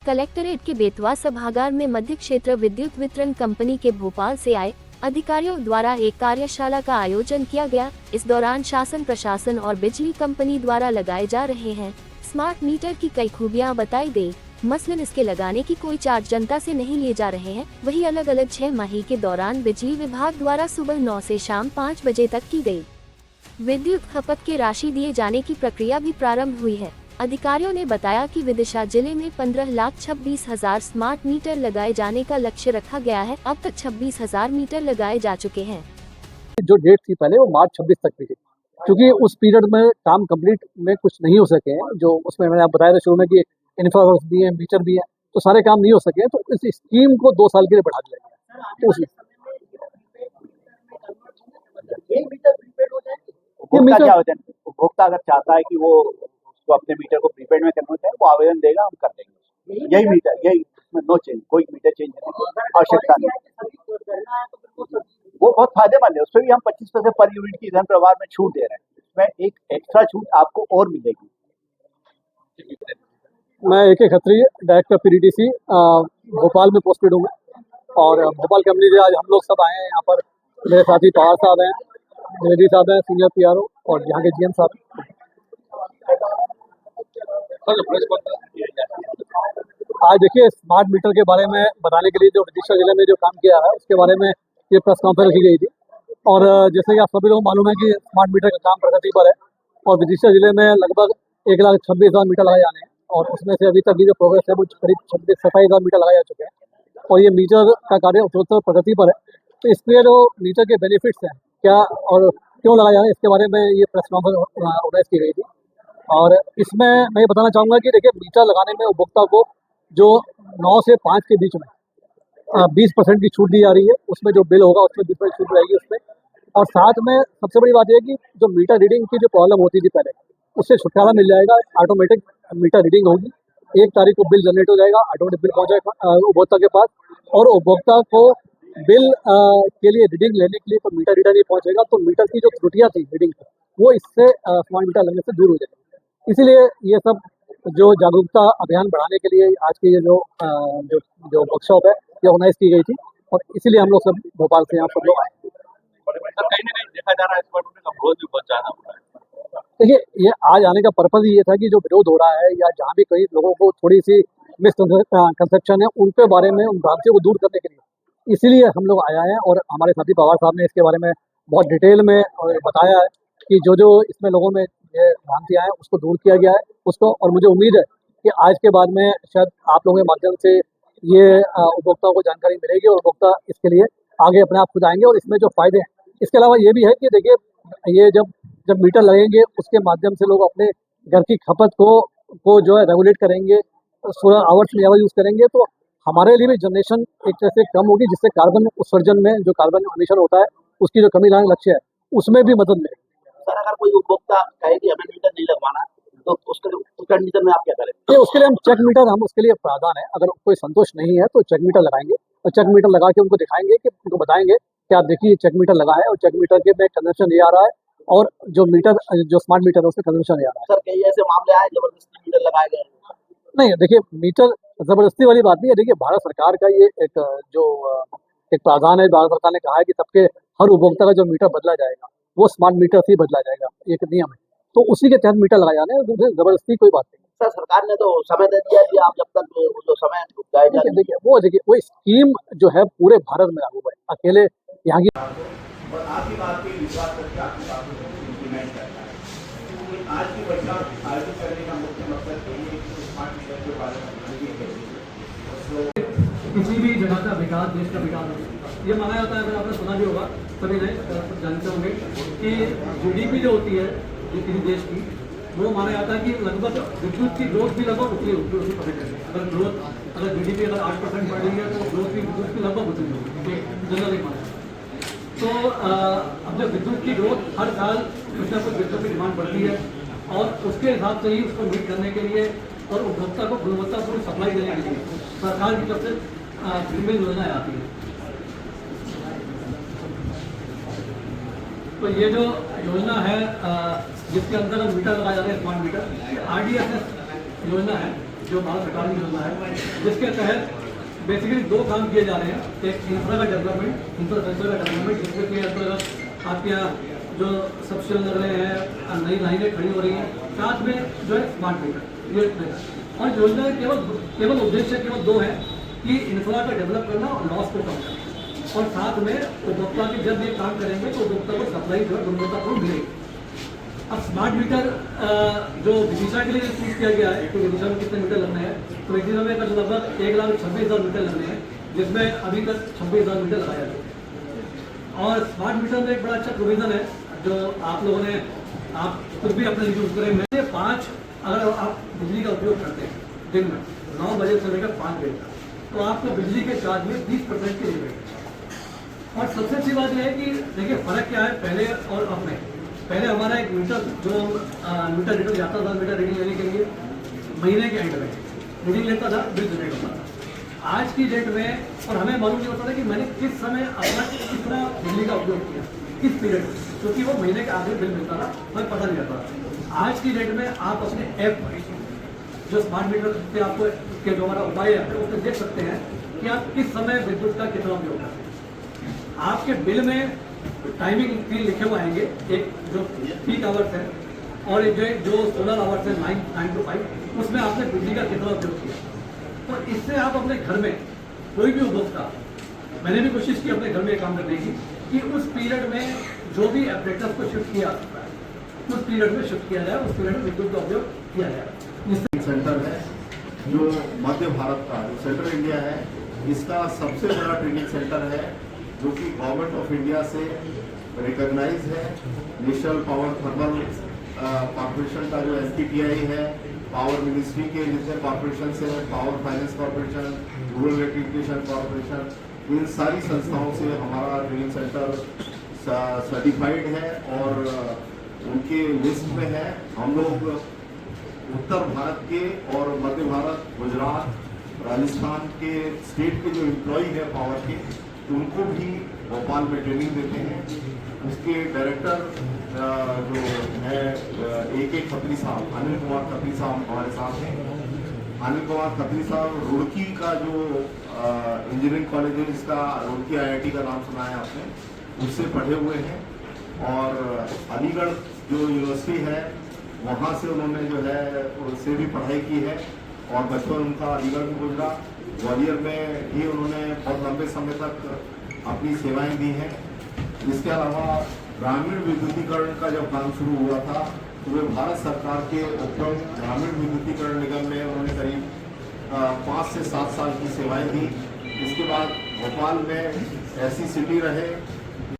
Collectorate के बेतवा सभागार में मध्य क्षेत्र विद्युत वितरण कंपनी के भोपाल से आए अधिकारियों द्वारा एक कार्यशाला का आयोजन किया गया। इस दौरान शासन प्रशासन और बिजली कंपनी द्वारा लगाए जा रहे हैं स्मार्ट मीटर की कई खूबियां बताई गई। मसलन इसके लगाने की कोई चार्ज जनता से नहीं लिए जा रहे हैं। वही अलग अलग 6 माह के दौरान बिजली विभाग द्वारा सुबह 9 से शाम 5 बजे तक की गई विद्युत खपत के राशि दिए जाने की प्रक्रिया भी प्रारंभ हुई है। अधिकारियों ने बताया कि विदिशा जिले में 15,26,000 स्मार्ट मीटर लगाए जाने का लक्ष्य रखा गया है। अब तक 26,000 मीटर लगाए जा चुके हैं। जो डेट थी पहले वो मार्च 26 तक की थी, क्योंकि उस पीरियड में काम कंप्लीट में कुछ नहीं हो सके हैं। जो उसमें मैंने आप बताया था शुरू में कि इंफ्रावर्क्स भी है, मीटर भी है, तो सारे काम नहीं हो सके हैं। तो इस स्कीम को 2 साल के लिए बढ़ा दिया गया। तो उसमें क्या होता है, उपभोक्ता अगर चाहता है कि वो उसको अपने मीटर को प्रीपेड में कन्वर्ट है, वो आवेदन देगा, हम कर देंगे। यही मीटर, यही इसमें नो चेंज, कोई मीटर चेंज करने की आवश्यकता नहीं। वो बहुत फायदेमंद है। उसमें भी हम 25% पर यूनिट की ईंधन प्रभार में छूट दे रहे हैं। इसमें एक एक्स्ट्रा छूट आपको और मिलेगी। मैं AK Khatri, director PDDC Bhopal में पोस्टेड हूँ मैं, और भोपाल कंपनी से आज हम लोग सब आए हैं यहाँ पर। मेरे साथी पवार साहब हैं, द्विवेदी साहब हैं, सीनियर PRO, और यहाँ के GM साहब। आज देखिए स्मार्ट मीटर के बारे में बताने के लिए जो विदिशा जिले में जो काम किया है उसके बारे में ये प्रेस कॉन्फ्रेंस की गई थी। और जैसे कि आप सभी लोग मालूम है कि स्मार्ट मीटर का काम प्रगति पर है, और विदिशा जिले में लगभग 1,26,000 मीटर लगाए जाने हैं, और उसमें से अभी तक की जो प्रोग्रेस है वो करीब 27,000 मीटर लगाए जा चुके हैं, और ये मीटर का कार्य उत्तरोत्तर प्रगति पर है। तो इसलिए जो मीटर के बेनिफिट्स हैं क्या और क्यों लगाए जा रहे हैं, इसके बारे में ये प्रेस कॉन्फ्रेंस ऑर्गेनाइज की गई थी। और इसमें मैं ये बताना चाहूँगा कि देखिए मीटर लगाने में उपभोक्ता को जो 9 से 5 के बीच में 20% की छूट दी जा रही है। उसमें जो बिल होगा उसमें 20% छूट रहेगी उसमें। और साथ में सबसे बड़ी बात यह है कि जो मीटर रीडिंग की जो प्रॉब्लम होती थी पहले, उससे छुटकारा मिल जाएगा। ऑटोमेटिक मीटर रीडिंग होगी, 1 तारीख को बिल जनरेट हो जाएगा, ऑटोमेटिक बिल पहुँच जाएगा उपभोक्ता के पास, और उपभोक्ता को बिल के लिए रीडिंग लेने के लिए तो मीटर रीडर नहीं पहुँचेगा। तो मीटर की जो त्रुटियाँ थी रीडिंग की, वो इससे स्मार्ट मीटर लगने से दूर हो जाएगी। इसीलिए ये सब जो जागरूकता अभियान बढ़ाने के लिए आज की ये जो वर्कशॉप है ये ऑर्गेनाइज की गई थी, और इसीलिए हम लोग सब भोपाल से यहाँ सब लोग आए। कहीं ना कहीं देखा जा रहा है इस बार का विरोध भी बहुत ज्यादा हो रहा है। देखिए ये आज आने का पर्पज ये था कि जो विरोध हो रहा है या जहाँ भी कई लोगों को थोड़ी सी मिसकंसेप्शन है उनके बारे में, उन भ्रांतियों को दूर करने के लिए इसीलिए हम लोग आया है। और हमारे साथी पवार साहब ने इसके बारे में बहुत डिटेल में बताया है कि जो इसमें लोगों में ये भ्रांतियाँ हैं उसको दूर किया गया है उसको। और मुझे उम्मीद है कि आज के बाद में शायद आप लोगों के माध्यम से ये उपभोक्ताओं को जानकारी मिलेगी, और उपभोक्ता इसके लिए आगे अपने आप खुद आएंगे। और इसमें जो फायदे हैं, इसके अलावा ये भी है कि देखिए ये जब मीटर लगेंगे उसके माध्यम से लोग अपने घर की खपत को जो है रेगुलेट करेंगे, 16 आवर्स में यूज़ करेंगे, तो हमारे लिए भी जनरेशन एक तरह से कम होगी, जिससे कार्बन उत्सर्जन में जो कार्बन एमिशन होता है उसकी जो कमी लाने का लक्ष्य है उसमें भी मदद मिलेगी। सर अगर कोई उपभोक्ता कहे कि हमें मीटर नहीं लगवाना तो उसके कंडीशन में आप क्या करें? ये उसके लिए हम चेक मीटर, हम उसके लिए प्रावधान है। अगर कोई संतोष नहीं है तो चेक मीटर लगाएंगे, और चेक मीटर लगा के उनको दिखाएंगे कि उनको बताएंगे कि आप देखिए चेक मीटर लगा है और चेक मीटर के में कंजम्पशन ये आ रहा है, और जो स्मार्ट मीटर है उसमें कंजम्पशन ये आ रहा है। सर कई ऐसे मामले आए जबरदस्ती मीटर लगाए गए? नहीं, देखिए मीटर जबरदस्ती वाली बात नहीं है। देखिए भारत सरकार का ये एक प्रावधान है। भारत सरकार ने कहा है कि सबके हर उपभोक्ता का जो मीटर बदला जाएगा वो स्मार्ट मीटर से ही बदला जाएगा, एक नियम है। तो उसी के तहत मीटर लगाए जाने हैं, जबरदस्ती कोई बात नहीं। सर सरकार ने तो समय दे दिया कि आप जब तक जो समय देखिए वो स्कीम जो है पूरे भारत में लागू है, अकेले यहाँ की। और आपकी बात पे विश्वास करके आपकी बातों को इम्प्लीमेंट करता है। आज की वर्कशॉप आयोजित करने का मुख्य मकसद यही है कि स्मार्ट मीटर के बारे में किसी भी जगह का विकास, देश का विकास हो सकता है। ये माना जाता है, अगर आपने सुना भी होगा, सभी जानते होंगे कि GDP जो होती है किसी देश की, वो माना जाता है कि लगभग विद्युत की ग्रोथ भी लगभग उतनी होगी उसी परसेंट। अगर GDP अगर 8% बढ़ रही है तो ग्रोथ भी विद्युत की लगभग उतनी होगी, जनरली माना जाता है। तो अब जब विद्युत की ग्रोथ हर साल कुछ ना कुछ विद्युत की डिमांड बढ़ती है, और उसके हिसाब से ही उसको मीट करने के लिए और उपभोक्ता को गुणवत्तापूर्ण सप्लाई देने के लिए सरकार की तरफ से विभिन्न योजनाएं आती है। तो ये जो योजना है जिसके अंदर मीटर लगाया जा रहा है, स्मार्ट मीटर, RDSS योजना है। जो भारत सरकार की योजना है, जिसके तहत बेसिकली 2 काम किए जा रहे हैं। एक इंफ्रा का डेवलपमेंट, इंफ्रास्ट्रक्चर का डेवलपमेंट, जिसमें कि अंतर्गत आपके यहाँ जो सबस्टेशन लग रहे हैं, नई लाइनें खड़ी हो रही हैं, साथ में जो है स्मार्ट मीटर ये। और योजना का केवल उद्देश्य केवल 2 है कि इंफ्रा का डेवलप करना और लॉस को कम करना, और साथ में उपभोक्ता की जब ये काम करेंगे तो उपभोक्ता को सप्लाई जो है गुणवत्तापूर्ण मिलेगी। अब स्मार्ट मीटर जो विदिशा के लिए चूज किया गया है, तो विदिशा में कितने मीटर लगने हैं, तो विदिशा में लगभग 1,26,000 मीटर लगने हैं, जिसमें अभी तक 26,000 मीटर लगाया गया। और स्मार्ट मीटर में एक बड़ा अच्छा प्रोविजन है जो आप लोगों ने, आप खुद भी अपने यूज करें। में से 5 अगर आप बिजली का उपयोग करते हैं दिन में 9 बजे से लेकर 5 बजे तक, तो आपको बिजली के चार्ज में 20% की रिबेट। और सबसे अच्छी बात यह है कि देखिए फ़र्क क्या है पहले और अब में। पहले हमारा एक मीटर जो मीटर रीडर जाता था मीटर रीडिंग लेने के लिए महीने के एंड में रीडिंग लेता था, बिल जनरेट होता था। आज की डेट में और हमें मालूम नहीं होता था कि मैंने किस समय अपना कितना बिजली का उपयोग किया, किस पीरियड में, क्योंकि वो महीने के आखिर बिल मिलता था, हमें पता नहीं रहता था। आज की डेट में आप अपने ऐप जो स्मार्ट मीटर से आपको के जो हमारा उपाय है उसमें देख सकते हैं कि आप किस समय विद्युत का कितना उपयोग करते हैं। आपके बिल में टाइमिंग 3 लिखे हुए आएंगे, एक जो पीक आवर्स है और एक जो सोलर आवर्स है 9 to 5, उसमें आपने बिजली का कितना उपयोग किया। और इससे आप अपने घर में कोई भी उपभोक्ता, मैंने भी कोशिश की अपने घर में काम करने की, कि उस पीरियड में जो भी ऑपरेटर्स को शिफ्ट किया उस पीरियड में शिफ्ट किया जाए, उस पीरियड में विद्युत का उपयोग किया जाए। सेंटर है जो मध्य भारत का जो सेंट्रल इंडिया है, इसका सबसे बड़ा ट्रेनिंग सेंटर है जो कि गवर्नमेंट ऑफ इंडिया से रिकॉग्नाइज है। नेशनल पावर थर्मल कॉर्पोरेशन का जो एनपीटीआई है, पावर मिनिस्ट्री के जितने कॉर्पोरेशन से, power finance corporation, rural electrification corporation, इन सारी संस्थाओं से हमारा ट्रेनिंग सेंटर सर्टिफाइड है और उनके लिस्ट में है। हम लोग उत्तर भारत के और मध्य भारत, गुजरात, राजस्थान के स्टेट के जो एम्प्लॉई है पावर के, उनको भी भोपाल में ट्रेनिंग देते हैं। उसके डायरेक्टर जो है AK खत्री साहब, अनिल कुमार खत्री साहब हमारे साथ हैं। अनिल कुमार खत्री साहब रुड़की का जो इंजीनियरिंग कॉलेज है, इसका रुड़की IIT का नाम सुना है आपने, उससे पढ़े हुए हैं। और अलीगढ़ जो यूनिवर्सिटी है वहाँ से उन्होंने जो है उससे भी पढ़ाई की है और बचपन उनका अलीगढ़ में गुजरा। ग्वालियर में भी उन्होंने बहुत लंबे समय तक अपनी सेवाएं दी हैं। इसके अलावा ग्रामीण विद्युतीकरण का जब काम शुरू हुआ था तो वे भारत सरकार के उपक्रम ग्रामीण विद्युतीकरण निगम में उन्होंने करीब 5 से 7 साल की सेवाएं दी। इसके बाद भोपाल में ऐसी सिटी रहे